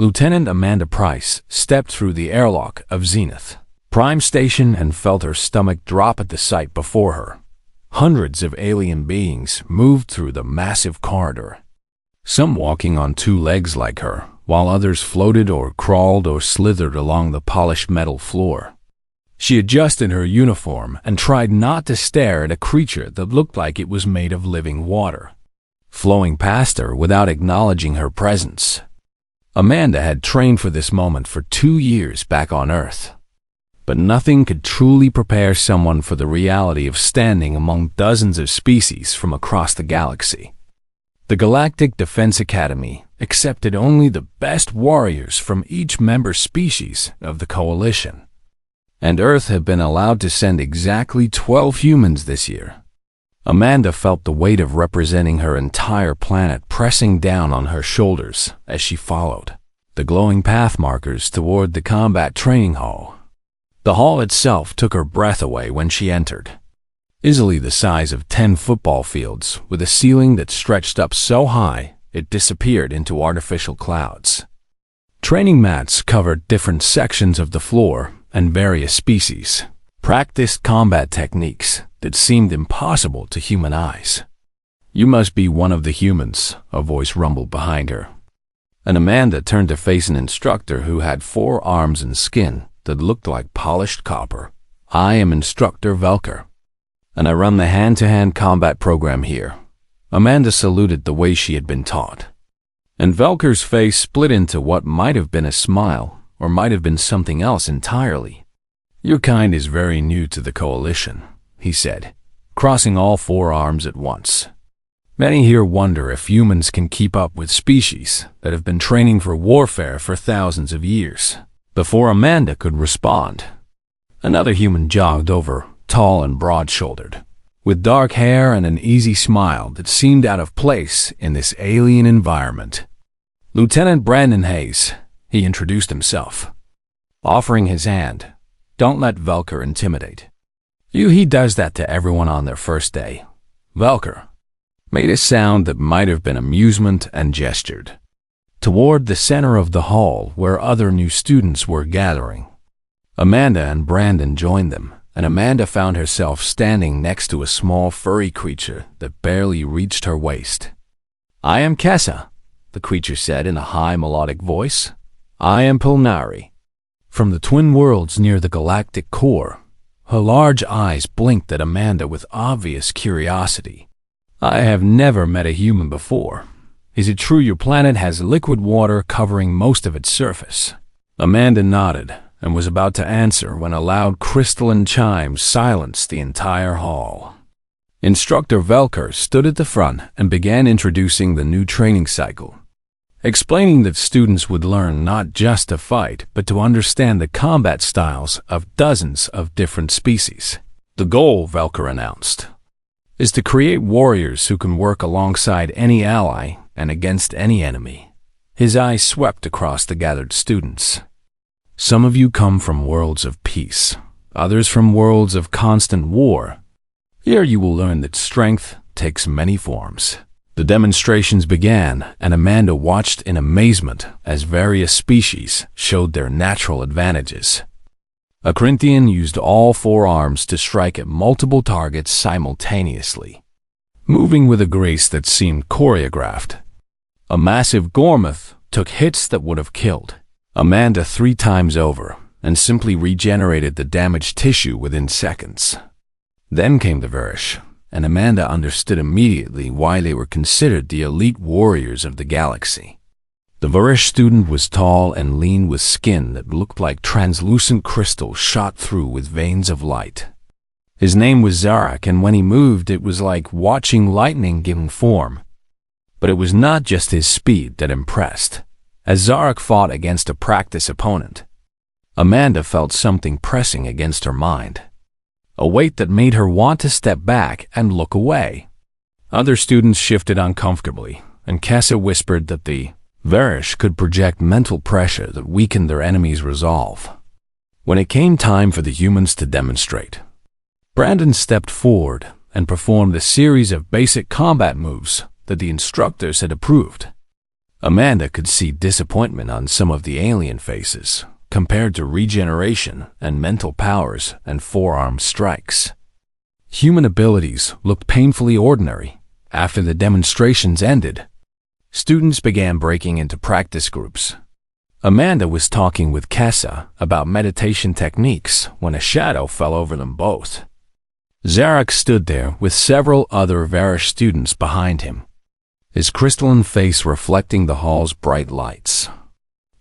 Lieutenant Amanda Price stepped through the airlock of Zenith Prime Station and felt her stomach drop at the sight before her. Hundreds of alien beings moved through the massive corridor, some walking on two legs like her, while others floated or crawled or slithered along the polished metal floor. She adjusted her uniform and tried not to stare at a creature that looked like it was made of living water, flowing past her without acknowledging her presence. Amanda had trained for this moment for 2 years back on Earth. But nothing could truly prepare someone for the reality of standing among dozens of species from across the galaxy. The Galactic Defense Academy accepted only the best warriors from each member species of the Coalition, and Earth had been allowed to send exactly 12 humans this year. Amanda felt the weight of representing her entire planet pressing down on her shoulders as she followed the glowing path markers toward the combat training hall. The hall itself took her breath away when she entered. Easily the size of 10 football fields, with a ceiling that stretched up so high it disappeared into artificial clouds. Training mats covered different sections of the floor, and various species practiced combat techniques that seemed impossible to human eyes. "You must be one of the humans," a voice rumbled behind her. And Amanda turned to face an instructor who had 4 arms and skin that looked like polished copper. "I am Instructor Velker, and I run the hand-to-hand combat program here." Amanda saluted the way she had been taught, and Velker's face split into what might have been a smile or might have been something else entirely. "Your kind is very new to the Coalition," he said, crossing all 4 arms at once. "Many here wonder if humans can keep up with species that have been training for warfare for thousands of years." Before Amanda could respond, another human jogged over, tall and broad-shouldered, with dark hair and an easy smile that seemed out of place in this alien environment. "Lieutenant Brandon Hayes," he introduced himself, offering his hand. "Don't let Velker intimidate you. He does that to everyone on their first day." Velker made a sound that might have been amusement and gestured toward the center of the hall where other new students were gathering. Amanda and Brandon joined them, and Amanda found herself standing next to a small furry creature that barely reached her waist. "I am Kessa," the creature said in a high melodic voice. "I am Pulnari, from the twin worlds near the galactic core." Her large eyes blinked at Amanda with obvious curiosity. "I have never met a human before. Is it true your planet has liquid water covering most of its surface?" Amanda nodded and was about to answer when a loud crystalline chime silenced the entire hall. Instructor Velker stood at the front and began introducing the new training cycle, explaining that students would learn not just to fight, but to understand the combat styles of dozens of different species. "The goal," Velker announced, "is to create warriors who can work alongside any ally and against any enemy." His eyes swept across the gathered students. "Some of you come from worlds of peace, others from worlds of constant war. Here you will learn that strength takes many forms." The demonstrations began, and Amanda watched in amazement as various species showed their natural advantages. A Corinthian used all 4 arms to strike at multiple targets simultaneously, moving with a grace that seemed choreographed. A massive Gormith took hits that would have killed Amanda 3 times over and simply regenerated the damaged tissue within seconds. Then came the Verish, and Amanda understood immediately why they were considered the elite warriors of the galaxy. The Verish student was tall and lean with skin that looked like translucent crystal shot through with veins of light. His name was Zarak, and when he moved it was like watching lightning giving form. But it was not just his speed that impressed. As Zarak fought against a practice opponent, Amanda felt something pressing against her mind, a weight that made her want to step back and look away. Other students shifted uncomfortably, and Kessa whispered that the Verish could project mental pressure that weakened their enemy's resolve. When it came time for the humans to demonstrate, Brandon stepped forward and performed a series of basic combat moves that the instructors had approved. Amanda could see disappointment on some of the alien faces, compared to regeneration and mental powers and forearm strikes. Human abilities looked painfully ordinary. After the demonstrations ended, students began breaking into practice groups. Amanda was talking with Kessa about meditation techniques when a shadow fell over them both. Zarek stood there with several other Varish students behind him, his crystalline face reflecting the hall's bright lights.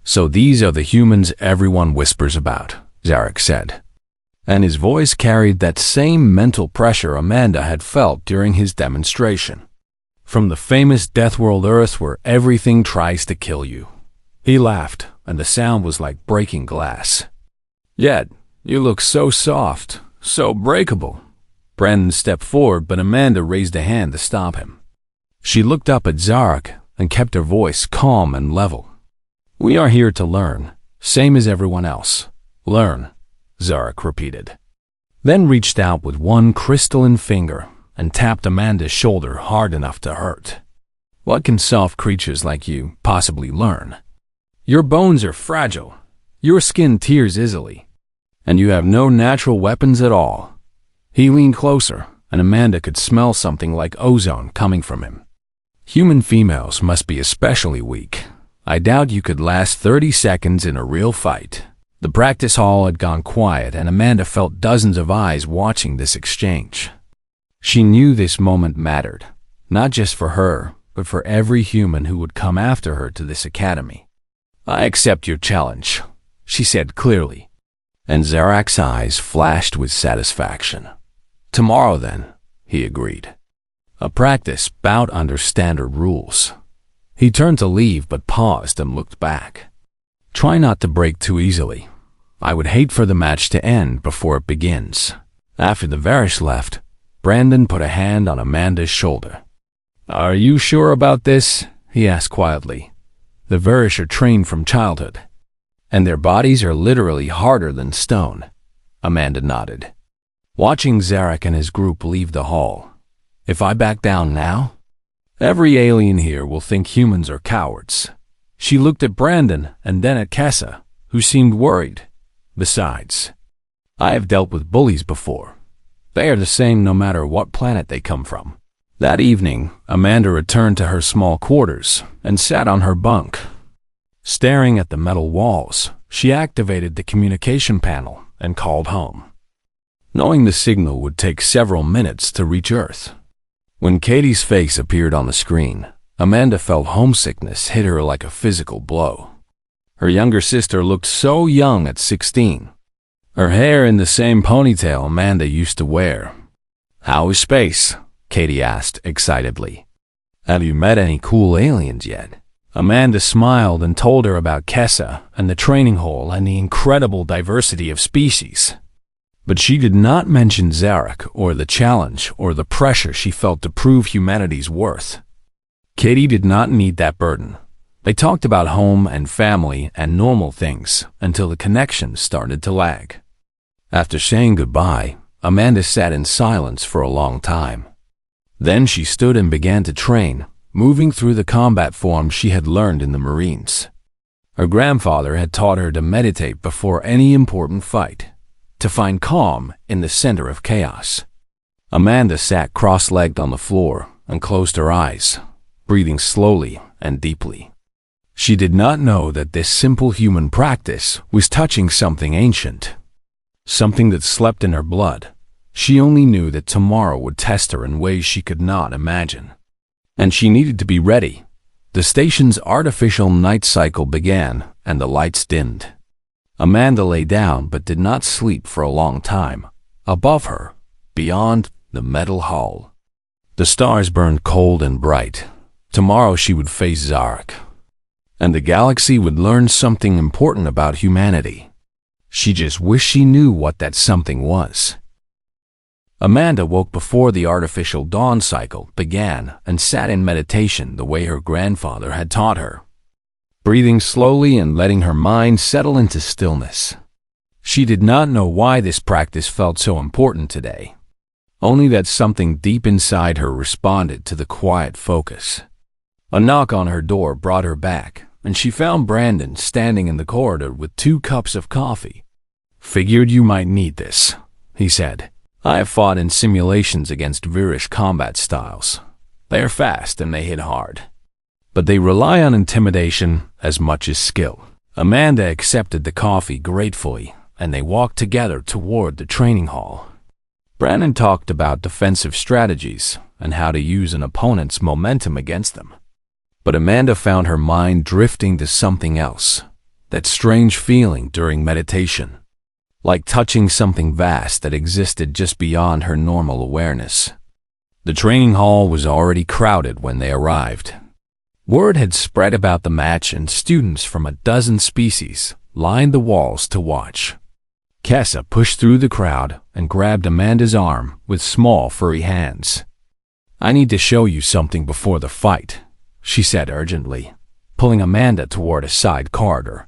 "So these are the humans everyone whispers about," Zarek said, and his voice carried that same mental pressure Amanda had felt during his demonstration. "From the famous Death World Earth where everything tries to kill you." He laughed, and the sound was like breaking glass. "Yet, you look so soft, so breakable." Brandon stepped forward, but Amanda raised a hand to stop him. She looked up at Zarek and kept her voice calm and level. "We are here to learn, same as everyone else. Learn," Zarek repeated. Then reached out with one crystalline finger and tapped Amanda's shoulder hard enough to hurt. "What can soft creatures like you possibly learn? Your bones are fragile, your skin tears easily, and you have no natural weapons at all." He leaned closer, and Amanda could smell something like ozone coming from him. "Human females must be especially weak. I doubt you could last 30 seconds in a real fight." The practice hall had gone quiet, and Amanda felt dozens of eyes watching this exchange. She knew this moment mattered, not just for her, but for every human who would come after her to this academy. "I accept your challenge," she said clearly, and Zarek's eyes flashed with satisfaction. "Tomorrow, then," he agreed. A practice bout under standard rules. He turned to leave but paused and looked back. "Try not to break too easily. I would hate for the match to end before it begins." After the Varish left, Brandon put a hand on Amanda's shoulder. "Are you sure about this?" he asked quietly. "The Varish are trained from childhood, and their bodies are literally harder than stone." Amanda nodded, watching Zarek and his group leave the hall. "If I back down now, every alien here will think humans are cowards." She looked at Brandon and then at Kessa, who seemed worried. "Besides, I have dealt with bullies before. They are the same no matter what planet they come from." That evening, Amanda returned to her small quarters and sat on her bunk. Staring at the metal walls, she activated the communication panel and called home, knowing the signal would take several minutes to reach Earth. When Katie's face appeared on the screen, Amanda felt homesickness hit her like a physical blow. Her younger sister looked so young at 16, her hair in the same ponytail Amanda used to wear. "How is space?" Katie asked excitedly. "Have you met any cool aliens yet?" Amanda smiled and told her about Kessa and the training hall and the incredible diversity of species. But she did not mention Zarek or the challenge or the pressure she felt to prove humanity's worth. Katie did not need that burden. They talked about home and family and normal things until the connection started to lag. After saying goodbye, Amanda sat in silence for a long time. Then she stood and began to train, moving through the combat forms she had learned in the Marines. Her grandfather had taught her to meditate before any important fight, to find calm in the center of chaos. Amanda sat cross-legged on the floor and closed her eyes, breathing slowly and deeply. She did not know that this simple human practice was touching something ancient, something that slept in her blood. She only knew that tomorrow would test her in ways she could not imagine. And she needed to be ready. The station's artificial night cycle began, and the lights dimmed. Amanda lay down but did not sleep for a long time. Above her, beyond the metal hull, the stars burned cold and bright. Tomorrow she would face Zarek, and the galaxy would learn something important about humanity. She just wished she knew what that something was. Amanda woke before the artificial dawn cycle began and sat in meditation the way her grandfather had taught her, breathing slowly and letting her mind settle into stillness. She did not know why this practice felt so important today, only that something deep inside her responded to the quiet focus. A knock on her door brought her back, and she found Brandon standing in the corridor with 2 cups of coffee. "Figured you might need this," he said. "I have fought in simulations against Virish combat styles. They are fast and they hit hard, but they rely on intimidation as much as skill." Amanda accepted the coffee gratefully, and they walked together toward the training hall. Brandon talked about defensive strategies and how to use an opponent's momentum against them. But Amanda found her mind drifting to something else, that strange feeling during meditation, like touching something vast that existed just beyond her normal awareness. The training hall was already crowded when they arrived. Word had spread about the match, and students from a dozen species lined the walls to watch. Kessa pushed through the crowd and grabbed Amanda's arm with small, furry hands. "I need to show you something before the fight," she said urgently, pulling Amanda toward a side corridor.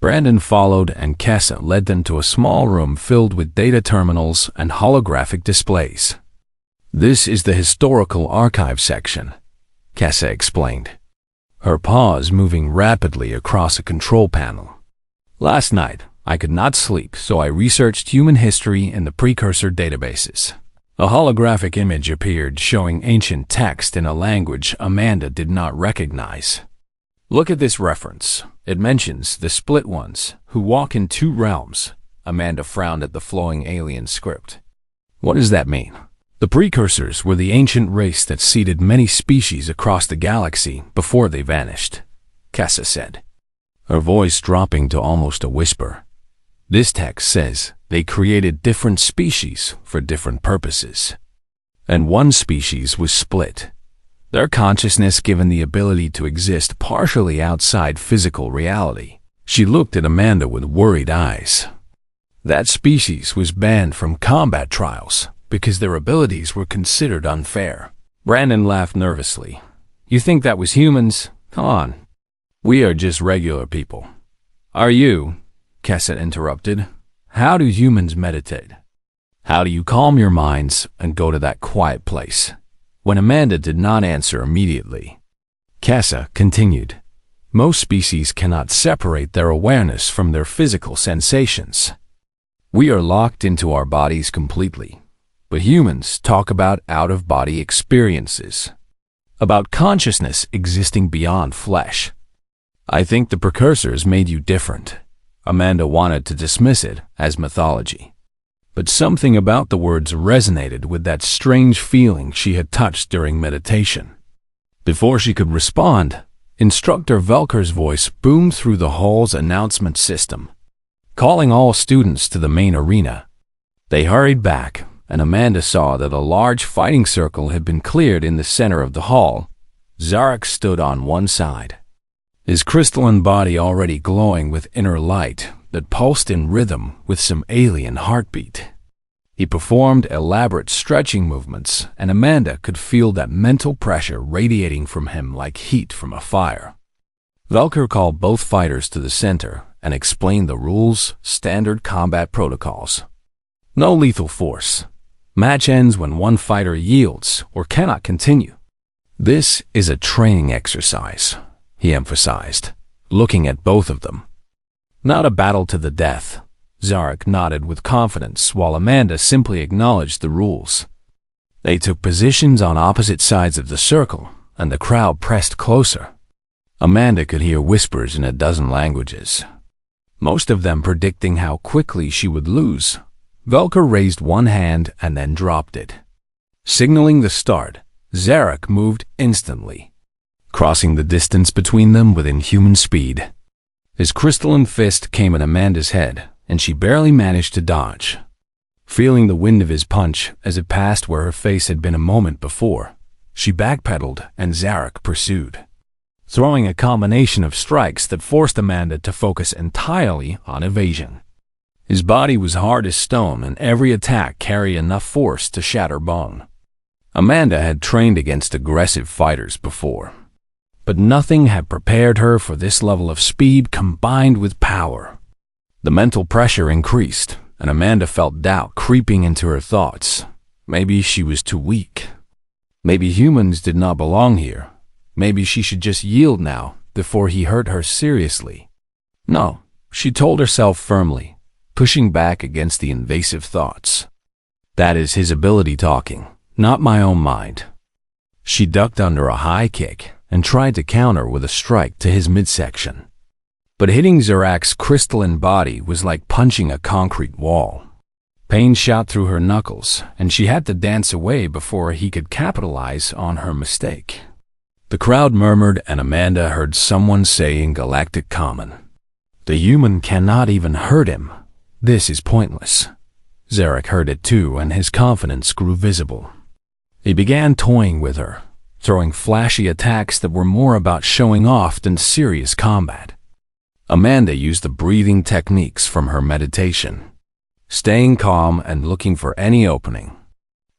Brandon followed, and Kessa led them to a small room filled with data terminals and holographic displays. "This is the historical archive section," Kessa explained, her paws moving rapidly across a control panel. "Last night, I could not sleep, so I researched human history in the precursor databases." A holographic image appeared showing ancient text in a language Amanda did not recognize. "Look at this reference. It mentions the Split Ones, who walk in 2 realms." Amanda frowned at the flowing alien script. "What does that mean?" "The precursors were the ancient race that seeded many species across the galaxy before they vanished," Kessa said, her voice dropping to almost a whisper. "This text says they created different species for different purposes, and one species was split, their consciousness given the ability to exist partially outside physical reality." She looked at Amanda with worried eyes. "That species was banned from combat trials because their abilities were considered unfair." Brandon laughed nervously. "You think that was humans? Come on. We are just regular people." "Are you?" Kessa interrupted. "How do humans meditate? How do you calm your minds and go to that quiet place?" When Amanda did not answer immediately, Kessa continued, "Most species cannot separate their awareness from their physical sensations. We are locked into our bodies completely, but humans talk about out-of-body experiences, about consciousness existing beyond flesh. I think the precursors made you different." Amanda wanted to dismiss it as mythology, but something about the words resonated with that strange feeling she had touched during meditation. Before she could respond, Instructor Velker's voice boomed through the hall's announcement system, calling all students to the main arena. They hurried back, and Amanda saw that a large fighting circle had been cleared in the center of the hall. Zarek stood on one side, his crystalline body already glowing with inner light that pulsed in rhythm with some alien heartbeat. He performed elaborate stretching movements, and Amanda could feel that mental pressure radiating from him like heat from a fire. Velker called both fighters to the center and explained the rules, standard combat protocols. No lethal force. Match ends when one fighter yields or cannot continue. This is a training exercise, he emphasized, looking at both of them. Not a battle to the death. Zarek nodded with confidence while Amanda simply acknowledged the rules. They took positions on opposite sides of the circle, and the crowd pressed closer. Amanda could hear whispers in a dozen languages, most of them predicting how quickly she would lose. Velker raised one hand and then dropped it, signaling the start. Zarek moved instantly, crossing the distance between them within human speed. His crystalline fist came at Amanda's head, and she barely managed to dodge. Feeling the wind of his punch as it passed where her face had been a moment before, she backpedaled and Zarek pursued, throwing a combination of strikes that forced Amanda to focus entirely on evasion. His body was hard as stone, and every attack carried enough force to shatter bone. Amanda had trained against aggressive fighters before, but nothing had prepared her for this level of speed combined with power. The mental pressure increased, and Amanda felt doubt creeping into her thoughts. Maybe she was too weak. Maybe humans did not belong here. Maybe she should just yield now, before he hurt her seriously. No, she told herself firmly, pushing back against the invasive thoughts. That is his ability talking, not my own mind. She ducked under a high kick and tried to counter with a strike to his midsection. But hitting Zarak's crystalline body was like punching a concrete wall. Pain shot through her knuckles, and she had to dance away before he could capitalize on her mistake. The crowd murmured, and Amanda heard someone say in Galactic Common, "The human cannot even hurt him. This is pointless." Zarak heard it too, and his confidence grew visible. He began toying with her, throwing flashy attacks that were more about showing off than serious combat. Amanda used the breathing techniques from her meditation, staying calm and looking for any opening.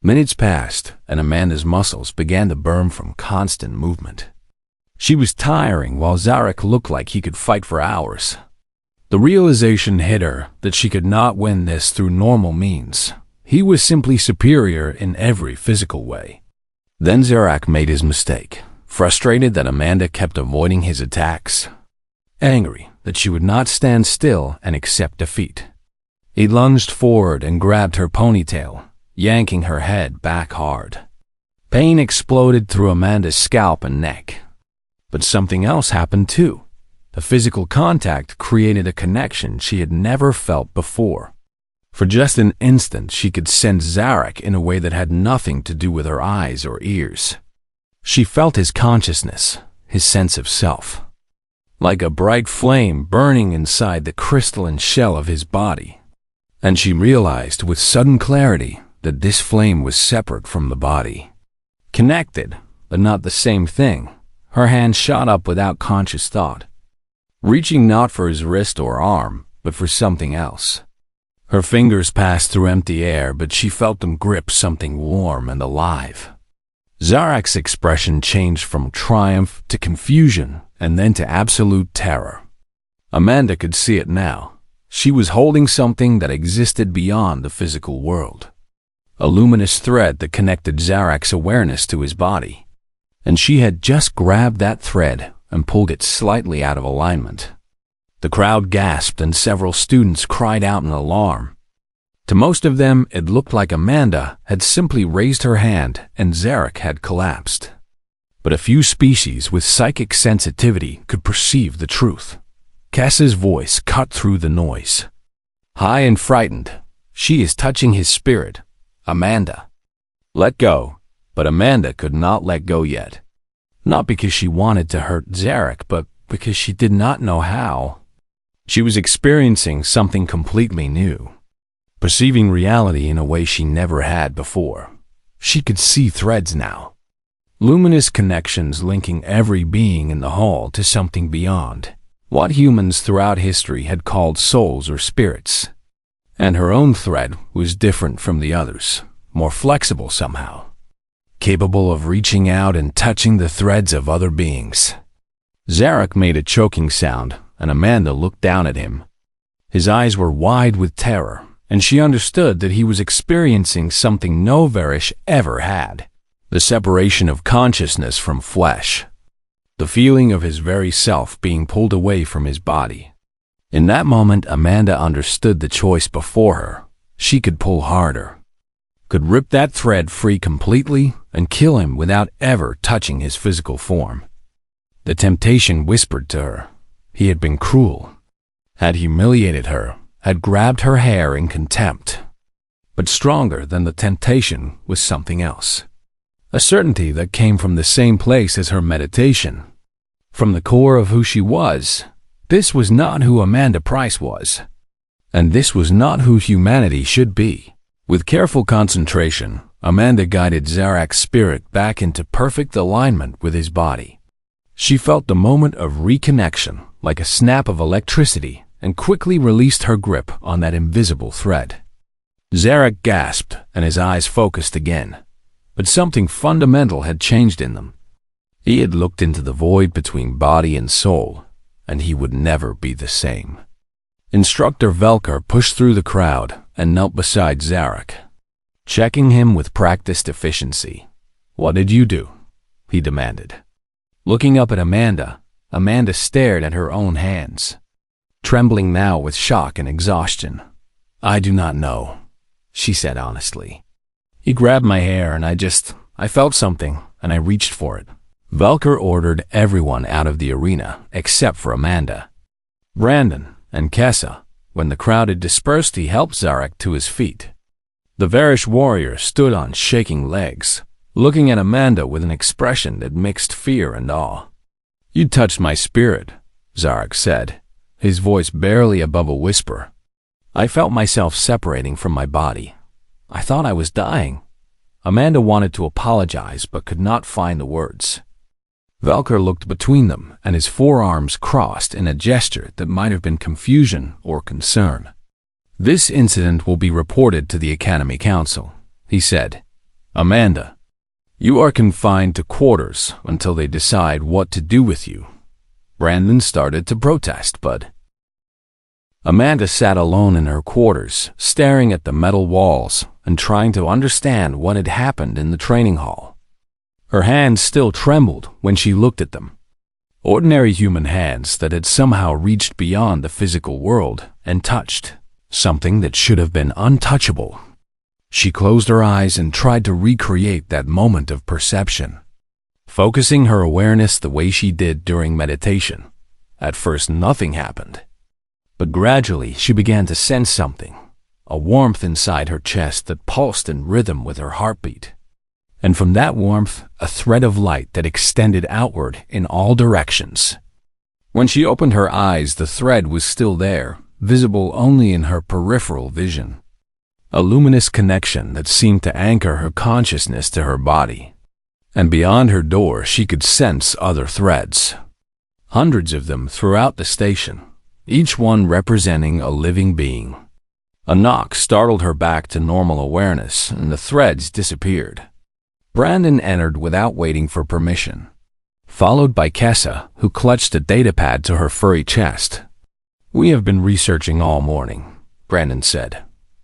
Minutes passed, and Amanda's muscles began to burn from constant movement. She was tiring, while Zarak looked like he could fight for hours. The realization hit her that she could not win this through normal means. He was simply superior in every physical way. Then Zarak made his mistake, frustrated that Amanda kept avoiding his attacks, angry that she would not stand still and accept defeat. He lunged forward and grabbed her ponytail, yanking her head back hard. Pain exploded through Amanda's scalp and neck. But something else happened too. The physical contact created a connection she had never felt before. For just an instant, she could sense Zarak in a way that had nothing to do with her eyes or ears. She felt his consciousness, his sense of self, like a bright flame burning inside the crystalline shell of his body. And she realized with sudden clarity that this flame was separate from the body. Connected, but not the same thing. Her hand shot up without conscious thought, reaching not for his wrist or arm, but for something else. Her fingers passed through empty air, but she felt them grip something warm and alive. Zarak's expression changed from triumph to confusion and then to absolute terror. Amanda could see it now. She was holding something that existed beyond the physical world. A luminous thread that connected Zarak's awareness to his body. And she had just grabbed that thread and pulled it slightly out of alignment. The crowd gasped and several students cried out in alarm. To most of them, it looked like Amanda had simply raised her hand and Zarak had collapsed. But a few species with psychic sensitivity could perceive the truth. Cass's voice cut through the noise. High and frightened, "She is touching his spirit. Amanda, let go." But Amanda could not let go yet. Not because she wanted to hurt Zarak, but because she did not know how. She was experiencing something completely new, perceiving reality in a way she never had before. She could see threads now. Luminous connections linking every being in the hall to something beyond, what humans throughout history had called souls or spirits. And her own thread was different from the others, more flexible somehow, capable of reaching out and touching the threads of other beings. Zarak made a choking sound, and Amanda looked down at him. His eyes were wide with terror, and she understood that he was experiencing something no Varish ever had. The separation of consciousness from flesh. The feeling of his very self being pulled away from his body. In that moment, Amanda understood the choice before her. She could pull harder, could rip that thread free completely and kill him without ever touching his physical form. The temptation whispered to her. He had been cruel, had humiliated her, had grabbed her hair in contempt. But stronger than the temptation was something else. A certainty that came from the same place as her meditation. From the core of who she was. This was not who Amanda Price was. And this was not who humanity should be. With careful concentration, Amanda guided Zarak's spirit back into perfect alignment with his body. She felt the moment of reconnection, like a snap of electricity, and quickly released her grip on that invisible thread. Zarak gasped, and his eyes focused again. But something fundamental had changed in them. He had looked into the void between body and soul, and he would never be the same. Instructor Velker pushed through the crowd and knelt beside Zarak, checking him with practiced efficiency. "What did you do?" he demanded. Looking up at Amanda, Amanda stared at her own hands, trembling now with shock and exhaustion. "I do not know," she said honestly. "He grabbed my hair and I felt something and I reached for it." Velker ordered everyone out of the arena except for Amanda. Brandon and Kessa. When the crowd had dispersed, he helped Zarek to his feet. The Varish warrior stood on shaking legs, looking at Amanda with an expression that mixed fear and awe. "You touched my spirit," Zarek said, his voice barely above a whisper. "I felt myself separating from my body. I thought I was dying." Amanda wanted to apologize but could not find the words. Velker looked between them, and his forearms crossed in a gesture that might have been confusion or concern. "This incident will be reported to the Academy Council," he said. "Amanda, you are confined to quarters until they decide what to do with you." Brandon started to protest, but Amanda sat alone in her quarters, staring at the metal walls and trying to understand what had happened in the training hall. Her hands still trembled when she looked at them. Ordinary human hands that had somehow reached beyond the physical world and touched something that should have been untouchable. She closed her eyes and tried to recreate that moment of perception, focusing her awareness the way she did during meditation. At first, nothing happened. But gradually, she began to sense something, a warmth inside her chest that pulsed in rhythm with her heartbeat. And from that warmth, a thread of light that extended outward in all directions. When she opened her eyes, the thread was still there, visible only in her peripheral vision. A luminous connection that seemed to anchor her consciousness to her body. And beyond her door, she could sense other threads. Hundreds of them throughout the station, each one representing a living being. A knock startled her back to normal awareness, and the threads disappeared. Brandon entered without waiting for permission, followed by Kessa, who clutched a datapad to her furry chest. "We have been researching all morning," Brandon said,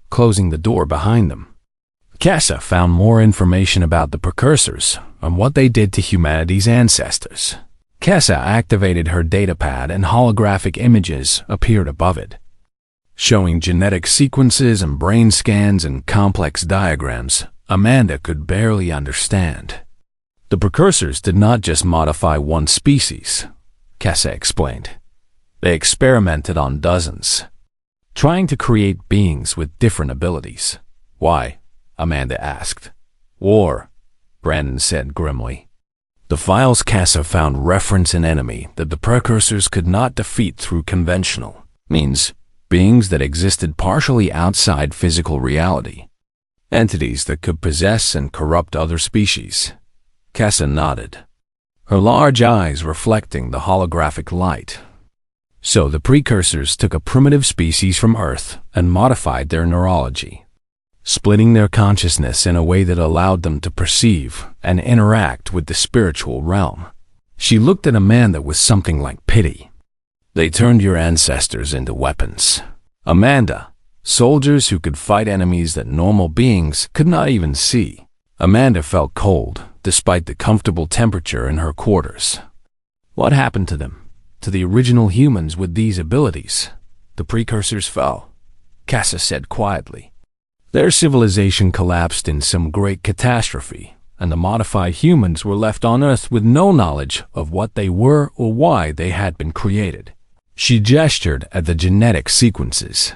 closing the door behind them. Kessa found more information about the precursors and what they did to humanity's ancestors. Kessa activated her datapad and holographic images appeared above it, showing genetic sequences and brain scans and complex diagrams Amanda could barely understand. The precursors did not just modify one species, Kessa explained. They experimented on dozens, trying to create beings with different abilities. "Why?" Amanda asked. "War," Brandon said grimly. The files Kessa found reference an enemy that the precursors could not defeat through conventional means, beings that existed partially outside physical reality. Entities that could possess and corrupt other species. Kessa nodded, her large eyes reflecting the holographic light. So the precursors took a primitive species from Earth and modified their neurology, splitting their consciousness in a way that allowed them to perceive and interact with the spiritual realm. She looked at Amanda with something like pity. "They turned your ancestors into weapons, Amanda. Soldiers who could fight enemies that normal beings could not even see." Amanda felt cold, despite the comfortable temperature in her quarters. "What happened to them? To the original humans with these abilities?" "The precursors fell," Kessa said quietly. "Their civilization collapsed in some great catastrophe, and the modified humans were left on Earth with no knowledge of what they were or why they had been created." She gestured at the genetic sequences.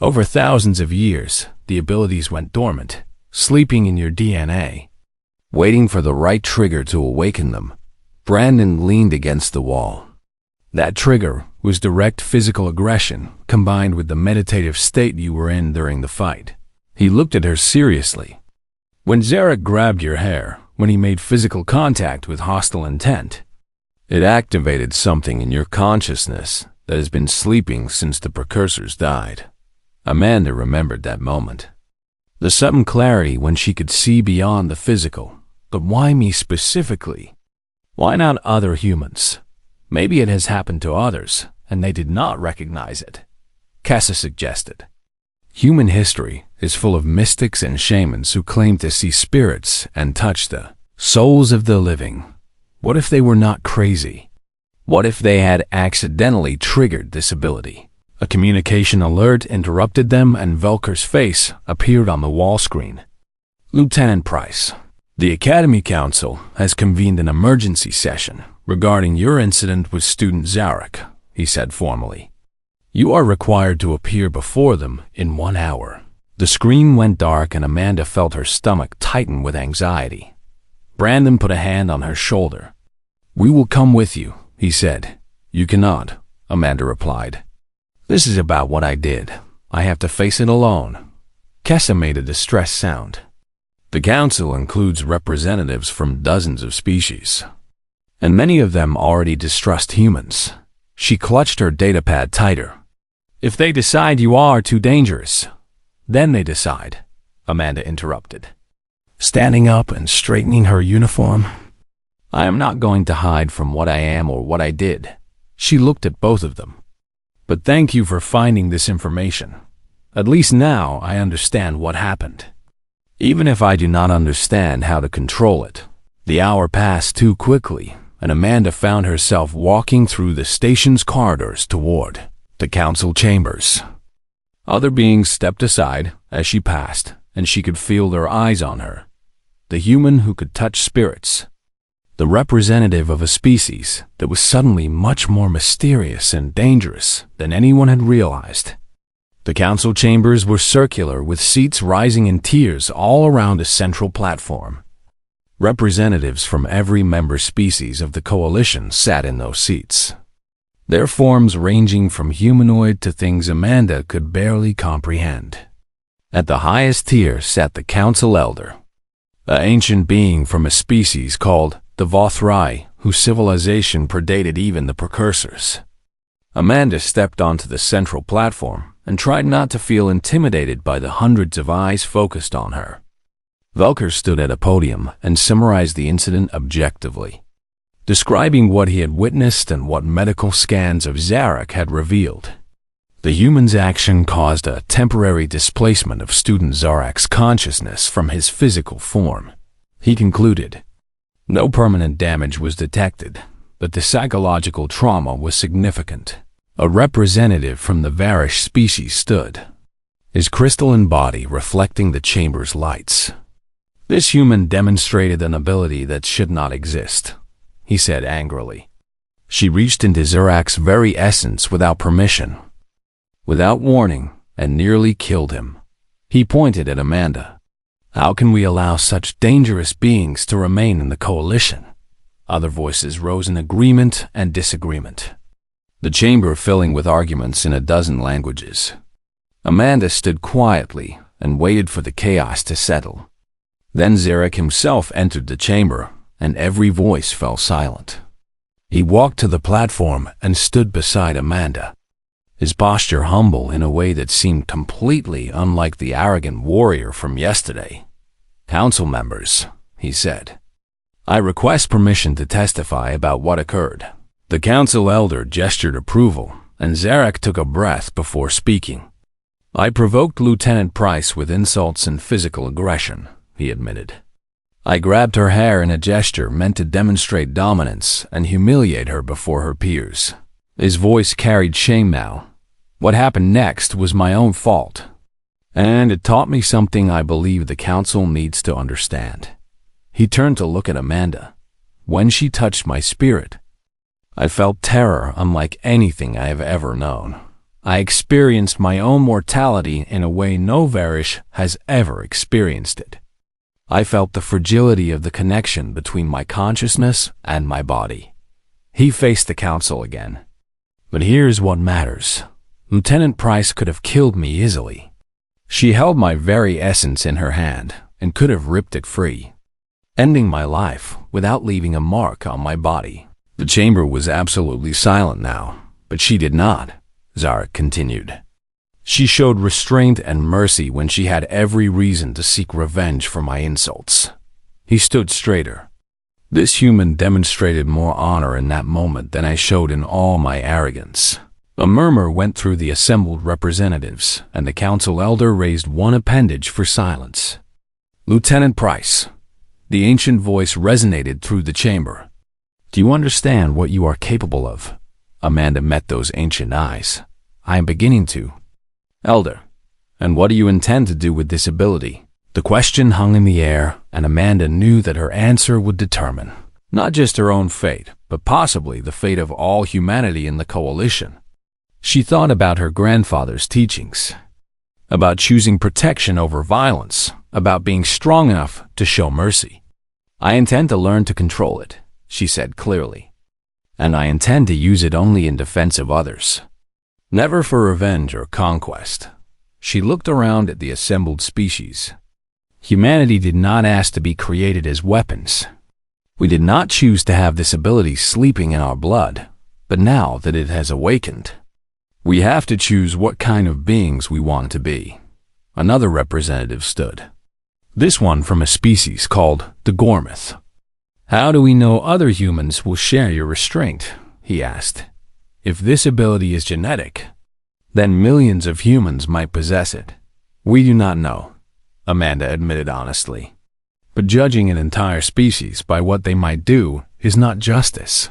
"Over thousands of years, the abilities went dormant, sleeping in your DNA, waiting for the right trigger to awaken them." Brandon leaned against the wall. That trigger was direct physical aggression combined with the meditative state you were in during the fight. He looked at her seriously. "When Zarek grabbed your hair, when he made physical contact with hostile intent, it activated something in your consciousness that has been sleeping since the precursors died." Amanda remembered that moment. The sudden clarity when she could see beyond the physical. But why me specifically? Why not other humans? Maybe it has happened to others, and they did not recognize it. Kessa suggested. Human history is full of mystics and shamans who claim to see spirits and touch the souls of the living. What if they were not crazy? What if they had accidentally triggered this ability? A communication alert interrupted them, and Velker's face appeared on the wall screen. Lieutenant Price, the Academy Council has convened an emergency session regarding your incident with student Zarek, he said formally. You are required to appear before them in 1 hour. The screen went dark and Amanda felt her stomach tighten with anxiety. Brandon put a hand on her shoulder. We will come with you, he said. You cannot, Amanda replied. This is about what I did. I have to face it alone. Kessa made a distressed sound. The council includes representatives from dozens of species, and many of them already distrust humans. She clutched her datapad tighter. If they decide you are too dangerous, then they decide, Amanda interrupted, standing up and straightening her uniform. I am not going to hide from what I am or what I did. She looked at both of them. But thank you for finding this information. At least now I understand what happened. Even if I do not understand how to control it. The hour passed too quickly, and Amanda found herself walking through the station's corridors toward the council chambers. Other beings stepped aside as she passed, and she could feel their eyes on her. The human who could touch spirits. The representative of a species that was suddenly much more mysterious and dangerous than anyone had realized. The council chambers were circular, with seats rising in tiers all around a central platform. Representatives from every member species of the coalition sat in those seats, their forms ranging from humanoid to things Amanda could barely comprehend. At the highest tier sat the council elder, an ancient being from a species called the Vothrai, whose civilization predated even the precursors. Amanda stepped onto the central platform and tried not to feel intimidated by the hundreds of eyes focused on her. Velker stood at a podium and summarized the incident objectively, describing what he had witnessed and what medical scans of Zarek had revealed. The human's action caused a temporary displacement of student Zarek's consciousness from his physical form. He concluded, no permanent damage was detected, but the psychological trauma was significant. A representative from the Varish species stood, his crystalline body reflecting the chamber's lights. This human demonstrated an ability that should not exist, he said angrily. She reached into Zarek's very essence without permission, without warning, and nearly killed him. He pointed at Amanda. How can we allow such dangerous beings to remain in the coalition? Other voices rose in agreement and disagreement, the chamber filling with arguments in a dozen languages. Amanda stood quietly and waited for the chaos to settle. Then Zarek himself entered the chamber, and every voice fell silent. He walked to the platform and stood beside Amanda, his posture humble in a way that seemed completely unlike the arrogant warrior from yesterday. Council members, he said, I request permission to testify about what occurred. The council elder gestured approval, and Zarek took a breath before speaking. I provoked Lieutenant Price with insults and physical aggression, he admitted. I grabbed her hair in a gesture meant to demonstrate dominance and humiliate her before her peers. His voice carried shame now. What happened next was my own fault, and it taught me something I believe the council needs to understand. He turned to look at Amanda. When she touched my spirit, I felt terror unlike anything I have ever known. I experienced my own mortality in a way no Varish has ever experienced it. I felt the fragility of the connection between my consciousness and my body. He faced the council again. But here's what matters. Lieutenant Price could have killed me easily. She held my very essence in her hand and could have ripped it free, ending my life without leaving a mark on my body. The chamber was absolutely silent now, but she did not, Zarek continued. She showed restraint and mercy when she had every reason to seek revenge for my insults. He stood straighter. This human demonstrated more honor in that moment than I showed in all my arrogance. A murmur went through the assembled representatives, and the council elder raised one appendage for silence. Lieutenant Price. The ancient voice resonated through the chamber. Do you understand what you are capable of? Amanda met those ancient eyes. I am beginning to. Elder, and what do you intend to do with this ability? The question hung in the air, and Amanda knew that her answer would determine not just her own fate, but possibly the fate of all humanity in the coalition. She thought about her grandfather's teachings, about choosing protection over violence, about being strong enough to show mercy. I intend to learn to control it, she said clearly, and I intend to use it only in defense of others, never for revenge or conquest. She looked around at the assembled species. Humanity did not ask to be created as weapons. We did not choose to have this ability sleeping in our blood, but now that it has awakened, we have to choose what kind of beings we want to be. Another representative stood. This one from a species called the Gormith. How do we know other humans will share your restraint? He asked. If this ability is genetic, then millions of humans might possess it. We do not know, Amanda admitted honestly. But judging an entire species by what they might do is not justice.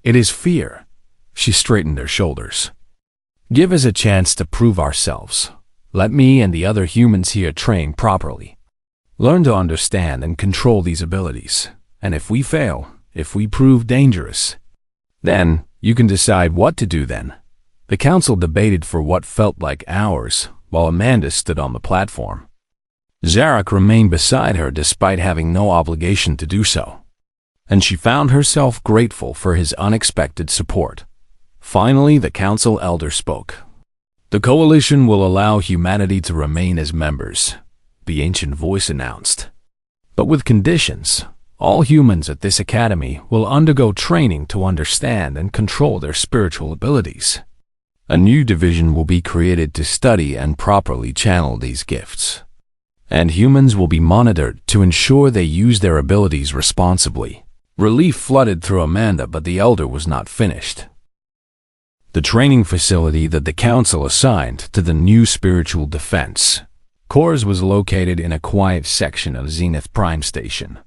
It is fear. She straightened her shoulders. Give us a chance to prove ourselves. Let me and the other humans here train properly. Learn to understand and control these abilities. And if we fail, if we prove dangerous, then you can decide what to do then. The council debated for what felt like hours, while Amanda stood on the platform. Zarek remained beside her despite having no obligation to do so, and she found herself grateful for his unexpected support. Finally, the council elder spoke. The coalition will allow humanity to remain as members, the ancient voice announced. But with conditions. All humans at this academy will undergo training to understand and control their spiritual abilities. A new division will be created to study and properly channel these gifts. And humans will be monitored to ensure they use their abilities responsibly. Relief flooded through Amanda, but the elder was not finished. The training facility that the council assigned to the new spiritual defense corps was located in a quiet section of Zenith Prime Station,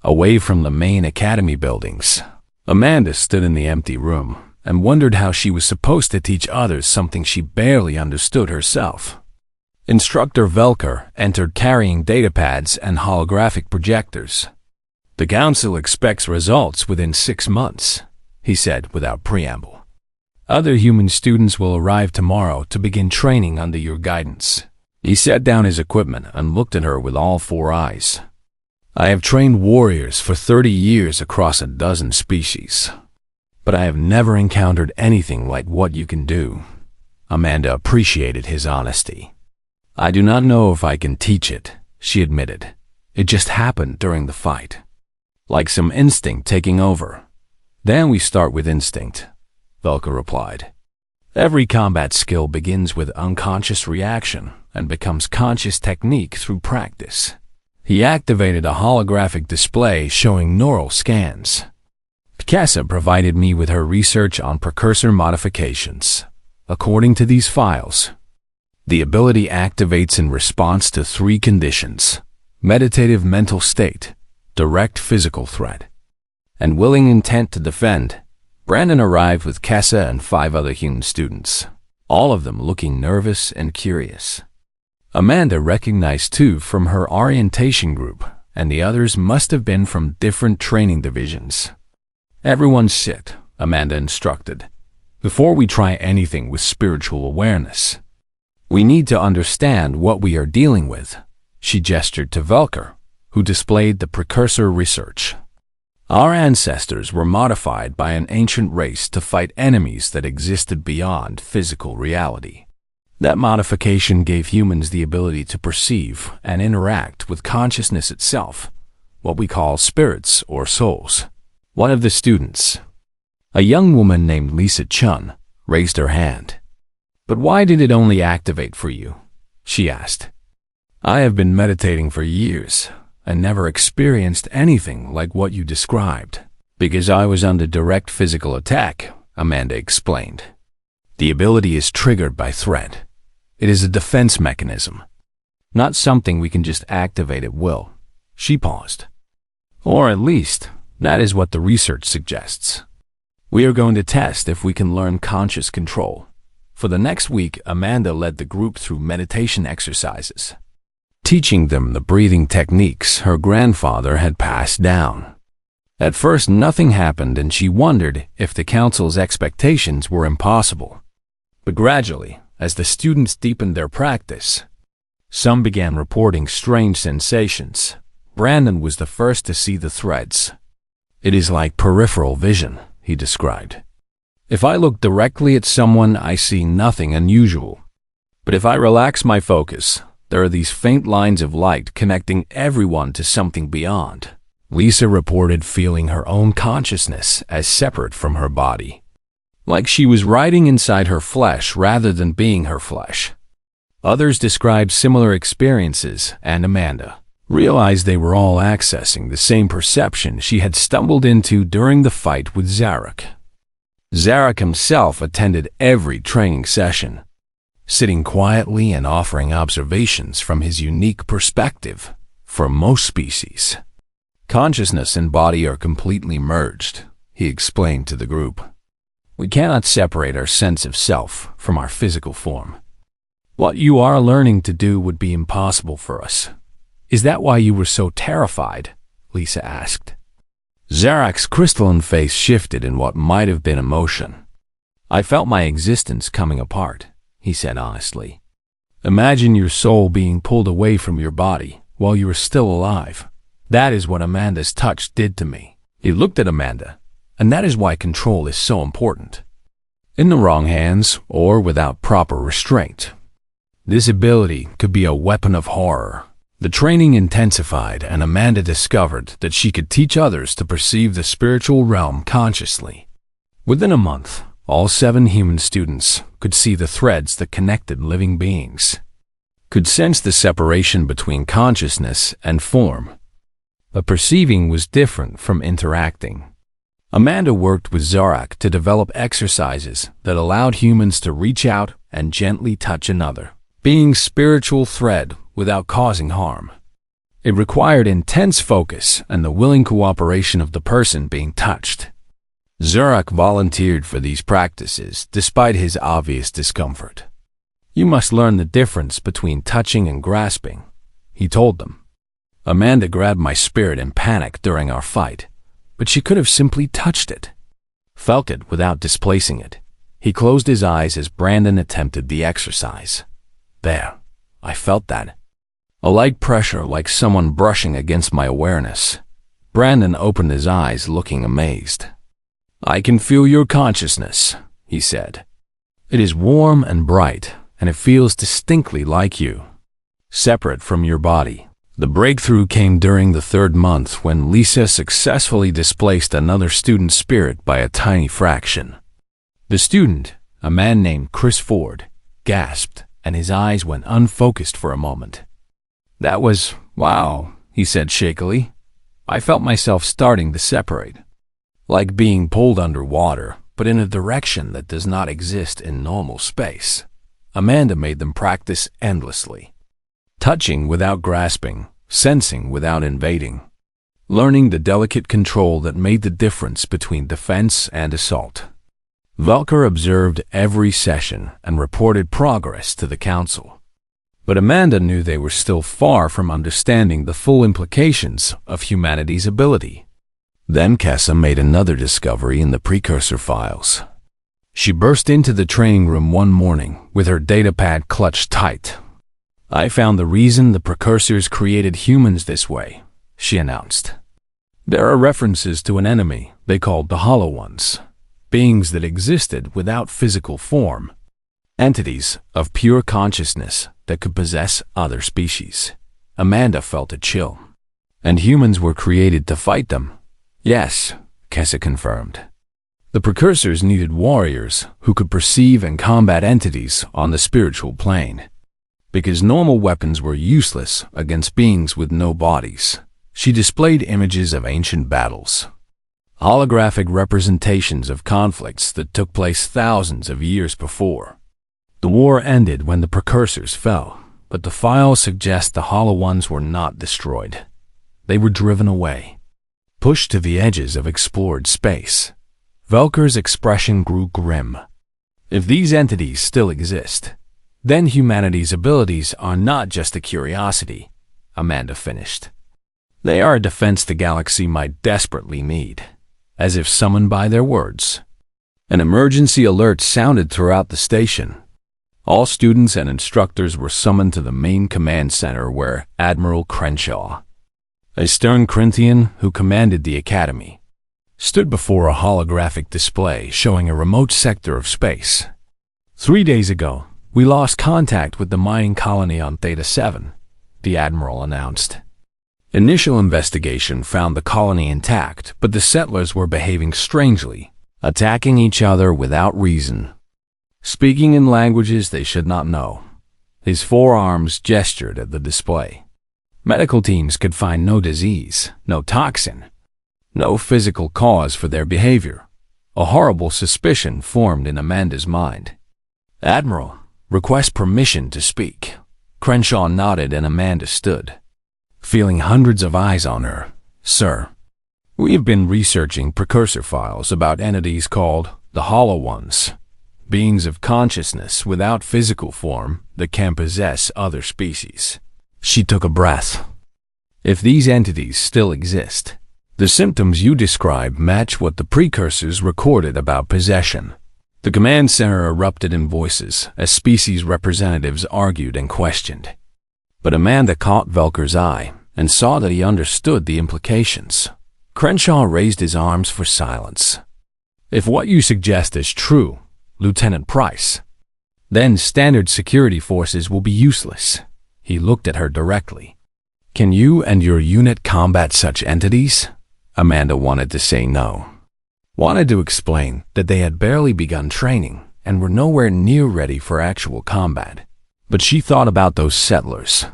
away from the main academy buildings. Amanda stood in the empty room and wondered how she was supposed to teach others something she barely understood herself. Instructor Velker entered carrying datapads and holographic projectors. The council expects results within 6 months, he said without preamble. Other human students will arrive tomorrow to begin training under your guidance. He set down his equipment and looked at her with all 4 eyes. I have trained warriors for 30 years across a dozen species, but I have never encountered anything like what you can do. Amanda appreciated his honesty. I do not know if I can teach it, she admitted. It just happened during the fight. Like some instinct taking over. Then we start with instinct, Velka replied. Every combat skill begins with unconscious reaction and becomes conscious technique through practice. He activated a holographic display showing neural scans. Kessa provided me with her research on precursor modifications. According to these files, the ability activates in response to 3 conditions: meditative mental state, direct physical threat, and willing intent to defend. Brandon arrived with Kessa and 5 other human students, all of them looking nervous and curious. Amanda recognized 2 from her orientation group, and the others must have been from different training divisions. Everyone sit, Amanda instructed. Before we try anything with spiritual awareness, we need to understand what we are dealing with. She gestured to Velker, who displayed the precursor research. Our ancestors were modified by an ancient race to fight enemies that existed beyond physical reality. That modification gave humans the ability to perceive and interact with consciousness itself, what we call spirits or souls. One of the students, a young woman named Lisa Chun, raised her hand. But why did it only activate for you? She asked. I have been meditating for years and never experienced anything like what you described. Because I was under direct physical attack, Amanda explained. The ability is triggered by threat. It is a defense mechanism, not something we can just activate at will. She paused. Or at least, That is what the research suggests. We are going to test if we can learn conscious control. For the next week, Amanda led the group through meditation exercises, teaching them the breathing techniques her grandfather had passed down. At first, nothing happened, and she wondered if the council's expectations were impossible. But gradually, as the students deepened their practice, some began reporting strange sensations. Brandon was the first to see the threads. "It is like peripheral vision," he described. "If I look directly at someone, I see nothing unusual. But if I relax my focus, there are these faint lines of light connecting everyone to something beyond." Lisa reported feeling her own consciousness as separate from her body, like she was riding inside her flesh rather than being her flesh. Others described similar experiences, and Amanda realized they were all accessing the same perception she had stumbled into during the fight with Zarek. Zarek himself attended every training session, sitting quietly and offering observations from his unique perspective. For most species, consciousness and body are completely merged, he explained to the group. We cannot separate our sense of self from our physical form. What you are learning to do would be impossible for us. Is that why you were so terrified? Lisa asked. Zarek's crystalline face shifted in what might have been emotion. I felt my existence coming apart, he said honestly. Imagine your soul being pulled away from your body while you were still alive. That is what Amanda's touch did to me. He looked at Amanda, and that is why control is so important. In the wrong hands or without proper restraint, this ability could be a weapon of horror. The training intensified, and Amanda discovered that she could teach others to perceive the spiritual realm consciously. Within a month, all 7 human students could see the threads that connected living beings, could sense the separation between consciousness and form. But perceiving was different from interacting. Amanda worked with Zarek to develop exercises that allowed humans to reach out and gently touch another being's spiritual thread without causing harm. It required intense focus and the willing cooperation of the person being touched. Zarek volunteered for these practices despite his obvious discomfort. You must learn the difference between touching and grasping, he told them. Amanda grabbed my spirit in panic during our fight, but she could have simply touched it, felt it without displacing it. He closed his eyes as Brandon attempted the exercise. There, I felt that. A light pressure like someone brushing against my awareness. Brandon opened his eyes, looking amazed. I can feel your consciousness, he said. It is warm and bright, and it feels distinctly like you, separate from your body. The breakthrough came during the 3rd month when Lisa successfully displaced another student's spirit by a tiny fraction. The student, a man named Chris Ford, gasped, and his eyes went unfocused for a moment. That was, wow, he said shakily. I felt myself starting to separate, like being pulled underwater, but in a direction that does not exist in normal space. Amanda made them practice endlessly. Touching without grasping, sensing without invading, learning the delicate control that made the difference between defense and assault. Velker observed every session and reported progress to the council. But Amanda knew they were still far from understanding the full implications of humanity's ability. Then Kessa made another discovery in the precursor files. She burst into the training room one morning with her datapad clutched tight. I found the reason the precursors created humans this way, she announced. There are references to an enemy they called the Hollow Ones, beings that existed without physical form, entities of pure consciousness that could possess other species. Amanda felt a chill. And humans were created to fight them. Yes, Kessa confirmed. The precursors needed warriors who could perceive and combat entities on the spiritual plane, because normal weapons were useless against beings with no bodies. She displayed images of ancient battles, holographic representations of conflicts that took place thousands of years before. The war ended when the precursors fell, but the files suggest the Hollow Ones were not destroyed. They were driven away, pushed to the edges of explored space. Velker's expression grew grim. If these entities still exist, then humanity's abilities are not just a curiosity, Amanda finished. They are a defense the galaxy might desperately need, as if summoned by their words. An emergency alert sounded throughout the station. All students and instructors were summoned to the main command center where Admiral Crenshaw, a stern Corinthian who commanded the academy, stood before a holographic display showing a remote sector of space. 3 days ago, we lost contact with the mining colony on Theta 7, the Admiral announced. Initial investigation found the colony intact, but the settlers were behaving strangely, attacking each other without reason, speaking in languages they should not know. His forearms gestured at the display. Medical teams could find no disease, no toxin, no physical cause for their behavior. A horrible suspicion formed in Amanda's mind. Admiral, request permission to speak. Crenshaw nodded and Amanda stood, feeling hundreds of eyes on her. Sir, we have been researching precursor files about entities called the Hollow Ones, beings of consciousness without physical form that can possess other species. She took a breath. If these entities still exist, the symptoms you describe match what the precursors recorded about possession. The command center erupted in voices as species representatives argued and questioned. But Amanda caught Velker's eye and saw that he understood the implications. Crenshaw raised his arms for silence. If what you suggest is true, Lieutenant Price, then standard security forces will be useless. He looked at her directly. Can you and your unit combat such entities? Amanda wanted to say no. Wanted to explain that they had barely begun training and were nowhere near ready for actual combat. But she thought about those settlers.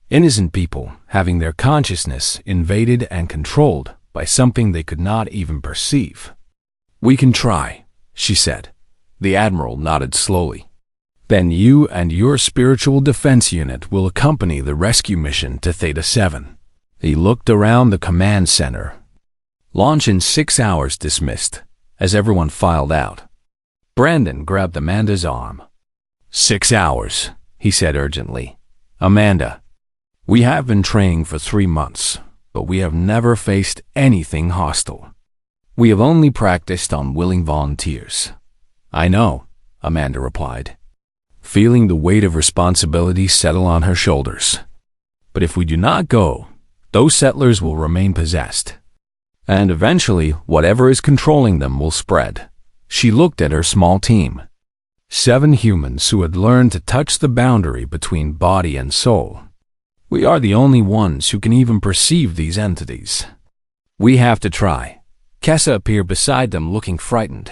Innocent people having their consciousness invaded and controlled by something they could not even perceive. We can try, she said. The Admiral nodded slowly. Then you and your spiritual defense unit will accompany the rescue mission to Theta 7. He looked around the command center. Launch in 6 hours dismissed, as everyone filed out. Brandon grabbed Amanda's arm. 6 hours, he said urgently. Amanda, we have been training for 3 months, but we have never faced anything hostile. We have only practiced on willing volunteers. I know, Amanda replied, feeling the weight of responsibility settle on her shoulders. But if we do not go, those settlers will remain possessed. And eventually, whatever is controlling them will spread. She looked at her small team. 7 humans who had learned to touch the boundary between body and soul. We are the only ones who can even perceive these entities. We have to try. Kessa appeared beside them looking frightened.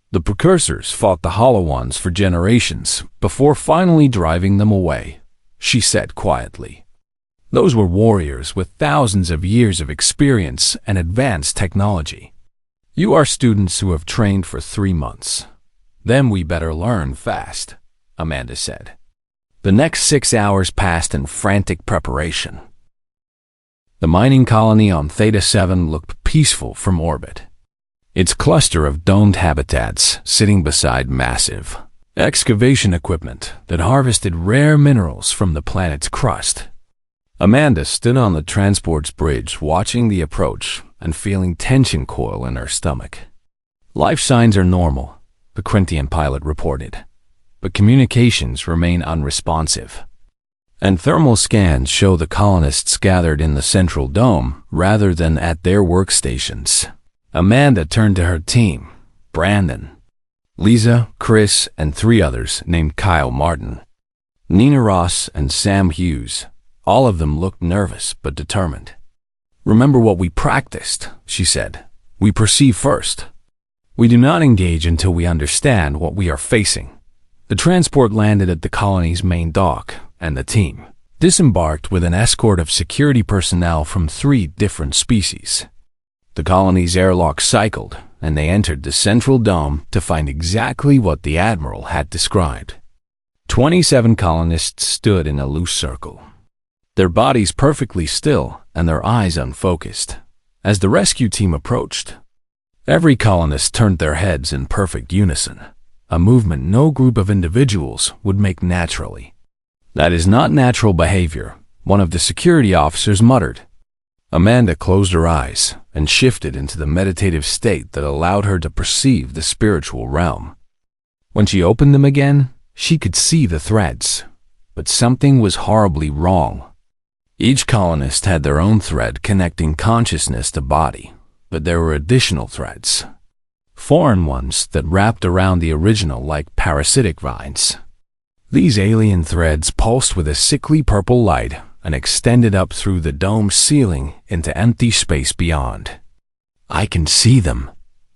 The precursors fought the Hollow Ones for generations before finally driving them away, she said quietly. Those were warriors with thousands of years of experience and advanced technology. You are students who have trained for 3 months. Then we better learn fast, Amanda said. The next 6 hours passed in frantic preparation. The mining colony on Theta 7 looked peaceful from orbit. Its cluster of domed habitats sitting beside massive excavation equipment that harvested rare minerals from the planet's crust. Amanda stood on the transport's bridge watching the approach and feeling tension coil in her stomach. Life signs are normal, the Corinthian pilot reported, but communications remain unresponsive. And thermal scans show the colonists gathered in the central dome rather than at their workstations. Amanda turned to her team, Brandon, Lisa, Chris, and 3 others named Kyle Martin, Nina Ross, and Sam Hughes. All of them looked nervous but determined. Remember what we practiced, she said. We perceive first. We do not engage until we understand what we are facing. The transport landed at the colony's main dock, and the team disembarked with an escort of security personnel from 3 different species. The colony's airlock cycled, and they entered the central dome to find exactly what the Admiral had described. 27 colonists stood in a loose circle, their bodies perfectly still and their eyes unfocused. As the rescue team approached, every colonist turned their heads in perfect unison, a movement no group of individuals would make naturally. "That is not natural behavior," one of the security officers muttered. Amanda closed her eyes and shifted into the meditative state that allowed her to perceive the spiritual realm. When she opened them again, she could see the threads, but something was horribly wrong. Each colonist had their own thread connecting consciousness to body, but there were additional threads, foreign ones that wrapped around the original like parasitic vines. These alien threads pulsed with a sickly purple light and extended up through the dome's ceiling into empty space beyond. "I can see them,"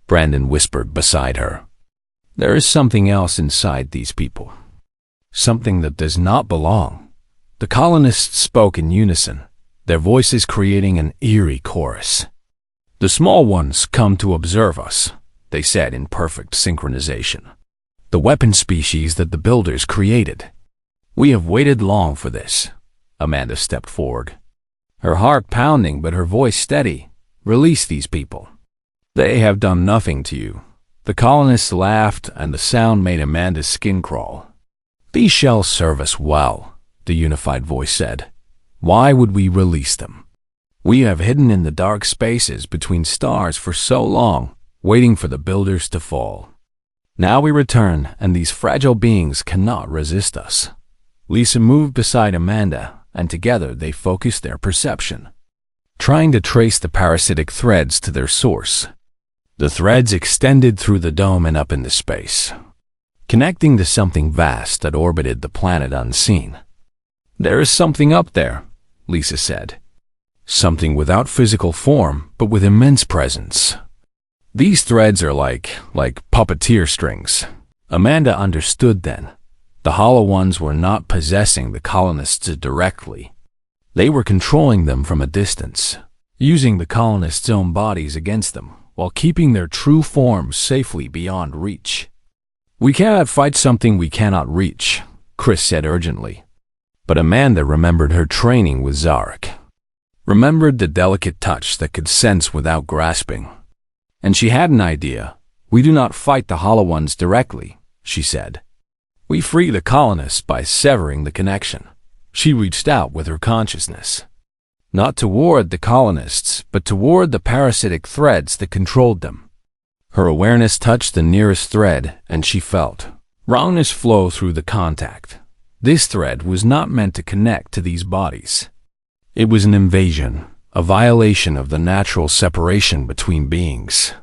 Brandon whispered beside her. "There is something else inside these people. Something that does not belong." The colonists spoke in unison, their voices creating an eerie chorus. "The small ones come to observe us," they said in perfect synchronization. "The weapon species that the builders created. We have waited long for this." Amanda stepped forward, her heart pounding but her voice steady. "Release these people. They have done nothing to you." The colonists laughed, and the sound made Amanda's skin crawl. "These shells serve us well," the unified voice said. "Why would we release them? We have hidden in the dark spaces between stars for so long, waiting for the builders to fall. Now we return, and these fragile beings cannot resist us." Lisa moved beside Amanda, and together they focused their perception, trying to trace the parasitic threads to their source. The threads extended through the dome and up into space, connecting to something vast that orbited the planet unseen. "There is something up there," Lisa said. "Something without physical form, but with immense presence. These threads are like puppeteer strings." Amanda understood then. The hollow ones were not possessing the colonists directly. They were controlling them from a distance, using the colonists' own bodies against them, while keeping their true forms safely beyond reach. "We cannot fight something we cannot reach," Chris said urgently. But Amanda remembered her training with Zarek, remembered the delicate touch that could sense without grasping. And she had an idea. "We do not fight the hollow ones directly," she said. "We free the colonists by severing the connection." She reached out with her consciousness, not toward the colonists, but toward the parasitic threads that controlled them. Her awareness touched the nearest thread, and she felt wrongness flow through the contact. This thread was not meant to connect to these bodies. It was an invasion, a violation of the natural separation between beings.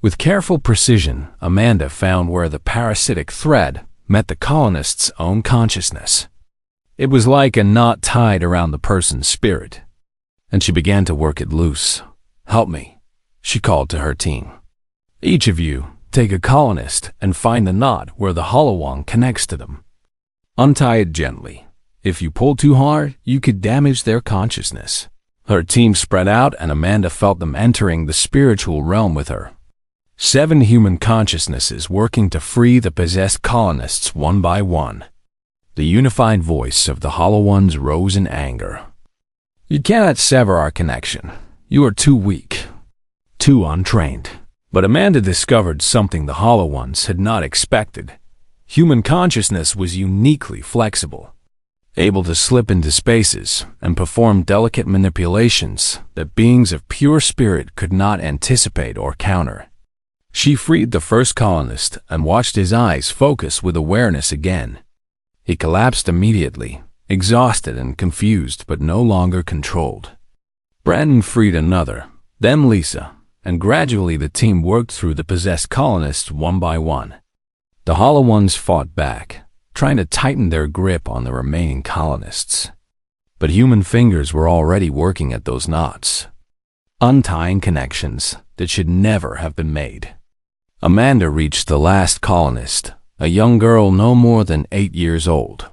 With careful precision, Amanda found where the parasitic thread met the colonists' own consciousness. It was like a knot tied around the person's spirit, and she began to work it loose. "Help me," she called to her team. "Each of you, take a colonist and find the knot where the hollow one connects to them. Untie it gently. If you pull too hard, you could damage their consciousness." Her team spread out, and Amanda felt them entering the spiritual realm with her. 7 human consciousnesses working to free the possessed colonists one by one. The unified voice of the hollow ones rose in anger. "You cannot sever our connection. You are too weak, too untrained." But Amanda discovered something the hollow ones had not expected. Human consciousness was uniquely flexible, able to slip into spaces and perform delicate manipulations that beings of pure spirit could not anticipate or counter. She freed the first colonist and watched his eyes focus with awareness again. He collapsed immediately, exhausted and confused but no longer controlled. Brandon freed another, then Lisa, and gradually the team worked through the possessed colonists one by one. The hollow ones fought back, trying to tighten their grip on the remaining colonists. But human fingers were already working at those knots, untying connections that should never have been made. Amanda reached the last colonist, a young girl no more than 8 years old,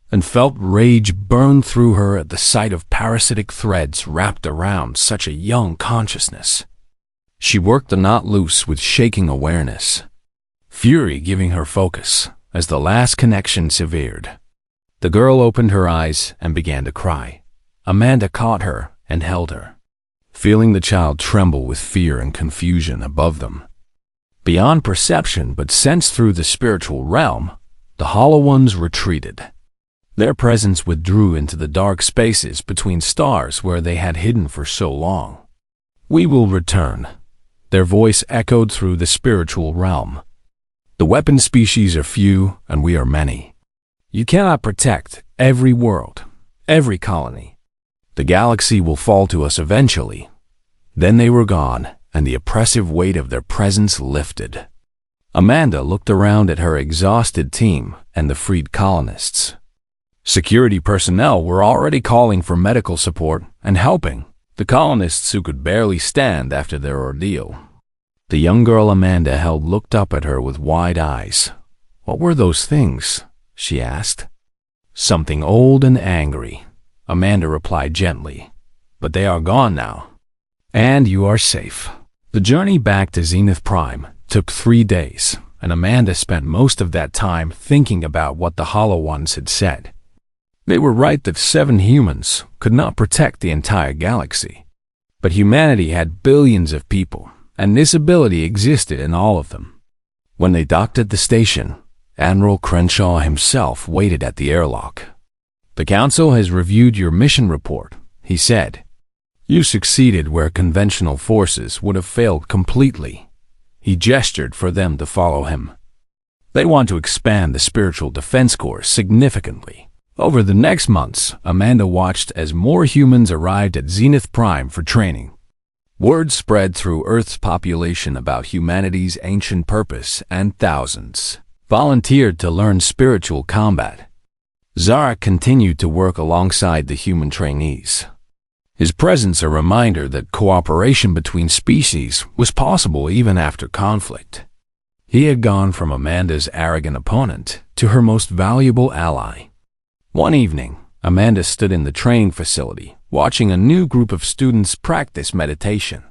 and felt rage burn through her at the sight of parasitic threads wrapped around such a young consciousness. She worked the knot loose with shaking awareness, fury giving her focus as the last connection severed. The girl opened her eyes and began to cry. Amanda caught her and held her. feeling the child tremble with fear and confusion above them. Beyond perception but sensed through the spiritual realm, the Hollow Ones retreated. Their presence withdrew into the dark spaces between stars where they had hidden for so long. "We will return," their voice echoed through the spiritual realm. "The weapon species are few and we are many. You cannot protect every world, every colony. The galaxy will fall to us eventually." Then they were gone, and the oppressive weight of their presence lifted. Amanda looked around at her exhausted team and the freed colonists. Security personnel were already calling for medical support and helping the colonists who could barely stand after their ordeal. The young girl Amanda held looked up at her with wide eyes. "What were those things?" she asked. "Something old and angry," Amanda replied gently. "But they are gone now. And you are safe." The journey back to Zenith Prime took 3 days, and Amanda spent most of that time thinking about what the Hollow Ones had said. They were right that 7 humans could not protect the entire galaxy. But humanity had billions of people, and this ability existed in all of them. When they docked at the station, Admiral Crenshaw himself waited at the airlock. "The Council has reviewed your mission report," he said. "You succeeded where conventional forces would have failed completely." He gestured for them to follow him. "They want to expand the Spiritual Defense Corps significantly." Over the next months, Amanda watched as more humans arrived at Zenith Prime for training. Word spread through Earth's population about humanity's ancient purpose, and thousands volunteered to learn spiritual combat. Zarak continued to work alongside the human trainees. His presence a reminder that cooperation between species was possible even after conflict. He had gone from Amanda's arrogant opponent to her most valuable ally. One evening, Amanda stood in the training facility, watching a new group of students practice meditation.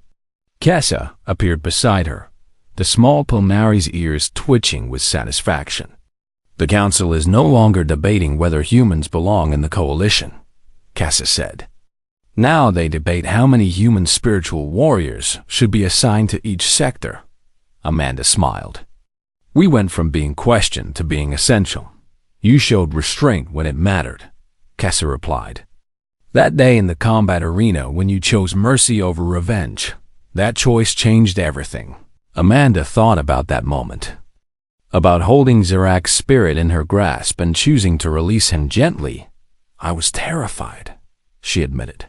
Kessa appeared beside her, the small Pulnari's ears twitching with satisfaction. "The Council is no longer debating whether humans belong in the Coalition," Kessa said. "Now they debate how many human spiritual warriors should be assigned to each sector." Amanda smiled. "We went from being questioned to being essential. You showed restraint when it mattered," Kessa replied. "That day in the combat arena when you chose mercy over revenge, that choice changed everything." Amanda thought about that moment. About holding Zarak's spirit in her grasp and choosing to release him gently. "I was terrified," she admitted.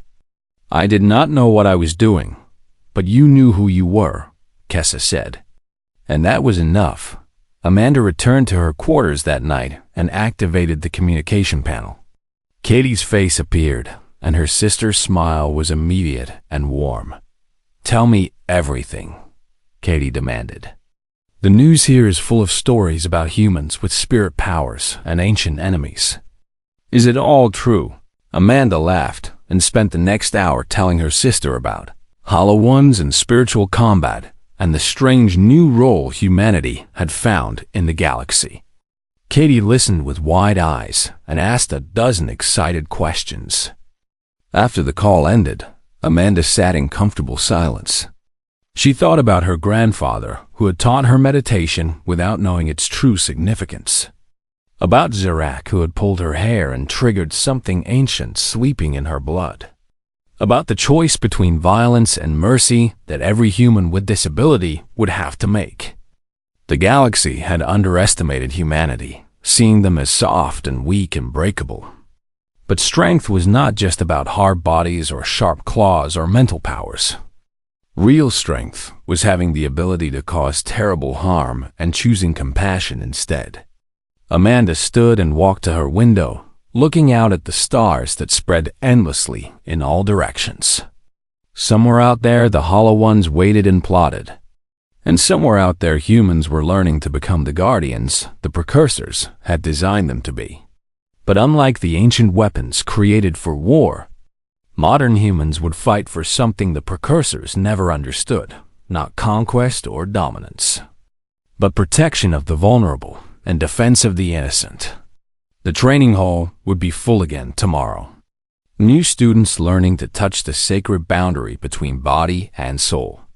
"I did not know what I was doing, but you knew who you were," Kessa said. And that was enough. Amanda returned to her quarters that night and activated the communication panel. Katie's face appeared, and her sister's smile was immediate and warm. "Tell me everything," Katie demanded. "The news here is full of stories about humans with spirit powers and ancient enemies." "Is it all true?" Amanda laughed and spent the next hour telling her sister about Hollow Ones and spiritual combat, and the strange new role humanity had found in the galaxy. Katie listened with wide eyes and asked a dozen excited questions. After the call ended, Amanda sat in comfortable silence. She thought about her grandfather, who had taught her meditation without knowing its true significance. About Zarak, who had pulled her hair and triggered something ancient sweeping in her blood. About the choice between violence and mercy that every human with disability would have to make. The galaxy had underestimated humanity, seeing them as soft and weak and breakable. But strength was not just about hard bodies or sharp claws or mental powers. Real strength was having the ability to cause terrible harm and choosing compassion instead. Amanda stood and walked to her window, looking out at the stars that spread endlessly in all directions. Somewhere out there, the Hollow Ones waited and plotted. And somewhere out there, humans were learning to become the guardians the precursors had designed them to be. But unlike the ancient weapons created for war, modern humans would fight for something the precursors never understood, not conquest or dominance, but protection of the vulnerable and defense of the innocent. The training hall would be full again tomorrow. New students learning to touch the sacred boundary between body and soul.